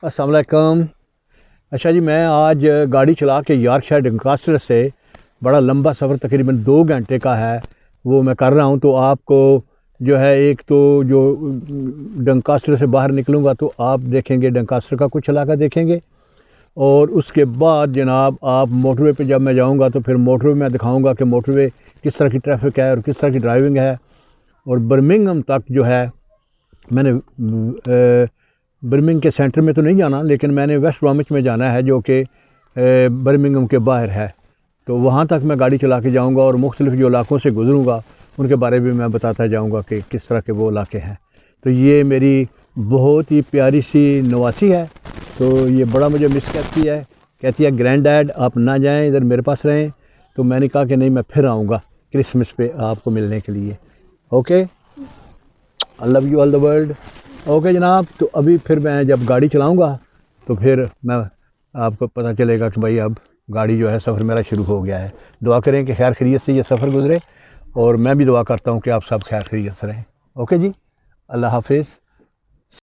अस्सलाम वालेकुम। अच्छा जी, मैं आज गाड़ी चला के यॉर्कशायर डंकास्टर से बड़ा लंबा सफ़र तकरीबन 2 घंटे का है वो मैं कर रहा हूँ। तो आपको जो है एक तो जो डंकास्टर से बाहर निकलूँगा तो आप देखेंगे डंकास्टर का कुछ इलाका देखेंगे, और उसके बाद जनाब आप मोटरवे पे जब मैं जाऊँगा तो फिर मोटरवे में दिखाऊँगा कि मोटरवे किस तरह की ट्रैफिक है और किस तरह की ड्राइविंग है। और बर्मिंघम तक जो है मैंने बर्मिंघम के सेंटर में तो नहीं जाना, लेकिन मैंने वेस्ट ब्रोमिच में जाना है जो कि बर्मिंघम के बाहर है। तो वहाँ तक मैं गाड़ी चला के जाऊँगा और मुख्तलिफ़ जो इलाकों से गुज़रूँगा उनके बारे में मैं बताता जाऊँगा कि किस तरह के वो इलाके हैं। तो ये मेरी बहुत ही प्यारी सी नवासी है, तो ये बड़ा मुझे मिस करती है, कहती है ग्रैंड डैड आप ना जाएं, इधर मेरे पास रहें। तो मैंने कहा कि नहीं, मैं फिर आऊँगा क्रिसमस पे आपको मिलने के लिए। Okay, I love you all the world. Okay जनाब, तो अभी फिर मैं जब गाड़ी चलाऊँगा तो फिर मैं आपको पता चलेगा कि भाई अब गाड़ी जो है सफ़र मेरा शुरू हो गया है। दुआ करें कि खैर खैरियत से ये सफ़र गुज़रे, और मैं भी दुआ करता हूँ कि आप सब खैर खैरियत से रहें। ओके जी, अल्लाह हाफिज़।